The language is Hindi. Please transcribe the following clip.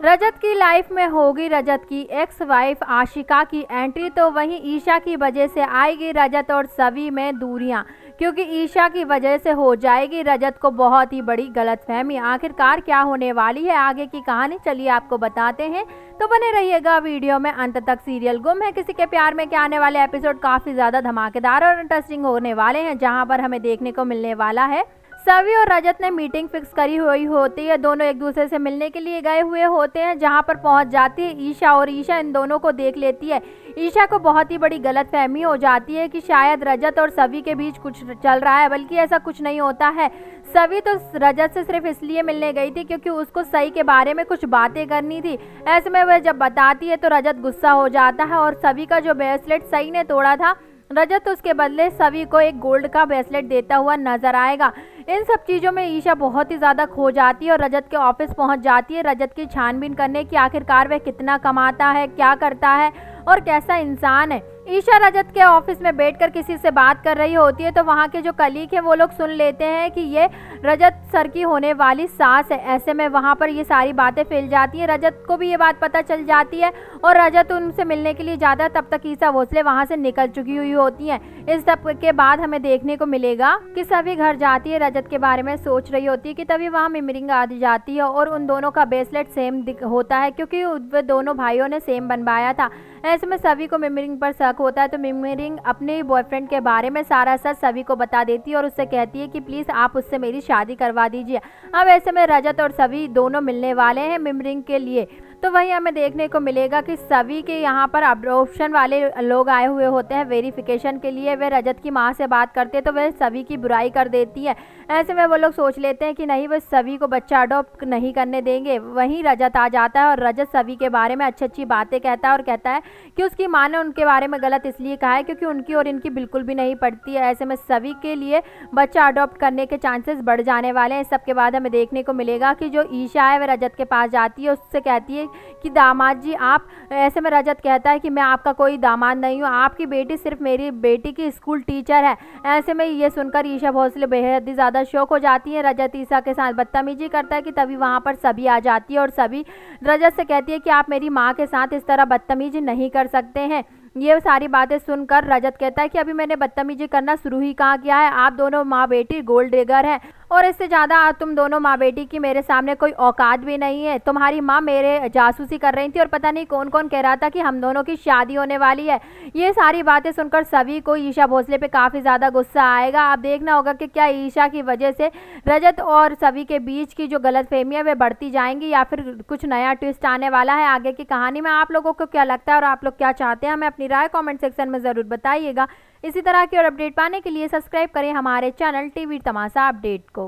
रजत की लाइफ में होगी रजत की एक्स वाइफ आशिका की एंट्री, तो वहीं ईशा की वजह से आएगी रजत और सवी में दूरियां, क्योंकि ईशा की वजह से हो जाएगी रजत को बहुत ही बड़ी गलतफहमी। आखिरकार क्या होने वाली है आगे की कहानी, चलिए आपको बताते हैं, तो बने रहिएगा वीडियो में अंत तक। सीरियल गुम है किसी के प्यार में के आने वाले एपिसोड काफी ज्यादा धमाकेदार और इंटरेस्टिंग होने वाले हैं, जहां पर हमें देखने को मिलने वाला है सवी और रजत ने मीटिंग फिक्स करी हुई होती है। दोनों एक दूसरे से मिलने के लिए गए हुए होते हैं, जहां पर पहुंच जाती है ईशा और ईशा इन दोनों को देख लेती है। ईशा को बहुत ही बड़ी गलतफहमी हो जाती है कि शायद रजत और सवी के बीच कुछ चल रहा है, बल्कि ऐसा कुछ नहीं होता है। सवी तो रजत से सिर्फ इसलिए मिलने गई थी क्योंकि उसको सही के बारे में कुछ बातें करनी थी। ऐसे में वह जब बताती है तो रजत गुस्सा हो जाता है और सवी का जो ब्रेसलेट सही ने तोड़ा था, रजत उसके बदले सवी को एक गोल्ड का ब्रेसलेट देता हुआ नजर आएगा। इन सब चीज़ों में ईशा बहुत ही ज़्यादा खो जाती है और रजत के ऑफिस पहुंच जाती है रजत की छानबीन करने की आखिरकार वह कितना कमाता है, क्या करता है और कैसा इंसान है। ईशा रजत के ऑफिस में बैठकर किसी से बात कर रही होती है, तो वहाँ के जो कलीग हैं वो लोग सुन लेते हैं कि ये रजत सर की होने वाली सास है। ऐसे में वहाँ पर ये सारी बातें फैल जाती हैं, रजत को भी ये बात पता चल जाती है और रजत उनसे मिलने के लिए जाता है। तब तक ईशा भोसले वहाँ से निकल चुकी हुई होती हैं। इस सब के बाद हमें देखने को मिलेगा कि सभी घर जाती है, रजत के बारे में सोच रही होती है कि तभी वहाँ मिमरिंग आ जाती है और उन दोनों का ब्रेसलेट सेम होता है, क्योंकि वे दोनों भाइयों ने सेम बनवाया था। ऐसे में सभी को मिमरिंग पर शक होता है, तो मिमरिंग अपने बॉयफ्रेंड के बारे में सारा सच सभी को बता देती है और उससे कहती है कि प्लीज आप उससे मेरी शादी करवा दीजिए। अब ऐसे में रजत और सभी दोनों मिलने वाले हैं मिमरिंग के लिए। तो वहीं हमें देखने को मिलेगा कि सभी के यहाँ पर अडॉप्शन वाले लोग आए हुए होते हैं वेरिफिकेशन के लिए। वे रजत की माँ से बात करते हैं तो वह सभी की बुराई कर देती है। ऐसे में वो लोग सोच लेते हैं कि नहीं, वह सभी को बच्चा अडॉप्ट नहीं करने देंगे। वहीं रजत आ जाता है और रजत सभी के बारे में अच्छी अच्छी बातें कहता है और कहता है कि उसकी माँ ने उनके बारे में गलत इसलिए कहा है क्योंकि उनकी और इनकी बिल्कुल भी नहीं पड़ती है। ऐसे में सभी के लिए बच्चा अडॉप्ट करने के चांसेस बढ़ जाने वाले हैं। इस सब के बाद हमें देखने को मिलेगा कि जो ईशा है वह रजत के पास जाती है, उससे कहती है कि दामाद जी आप। ऐसे में रजत कहता है कि मैं आपका कोई दामाद नहीं हूँ, आपकी बेटी सिर्फ मेरी बेटी की स्कूल टीचर है। ऐसे में ये सुनकर ईशा भोसले बेहद ही ज़्यादा शौक हो जाती है। रजत ईशा के साथ बदतमीजी करता है कि तभी वहाँ पर सभी आ जाती है और सभी रजत से कहती है कि आप मेरी माँ के साथ इस तरह बदतमीजी नहीं कर सकते हैं। ये सारी बातें सुनकर रजत कहता है कि अभी मैंने बदतमीजी करना शुरू ही कहाँ किया है, आप दोनों माँ बेटी गोल्ड डिगर हैं और इससे ज़्यादा तुम दोनों माँ बेटी की मेरे सामने कोई औकात भी नहीं है। तुम्हारी माँ मेरे जासूसी कर रही थी और पता नहीं कौन कौन कह रहा था कि हम दोनों की शादी होने वाली है। ये सारी बातें सुनकर सभी को ईशा भोसले पे काफ़ी ज़्यादा गुस्सा आएगा। अब देखना होगा कि क्या ईशा की वजह से रजत और सभी के बीच की जो गलतफहमियां वे बढ़ती जाएंगी या फिर कुछ नया ट्विस्ट आने वाला है आगे की कहानी में। आप लोगों को क्या लगता है और आप लोग क्या चाहते हैं, हमें अपनी राय कमेंट सेक्शन में ज़रूर बताइएगा। इसी तरह की और अपडेट पाने के लिए सब्सक्राइब करें हमारे चैनल टीवी तमाशा अपडेट को।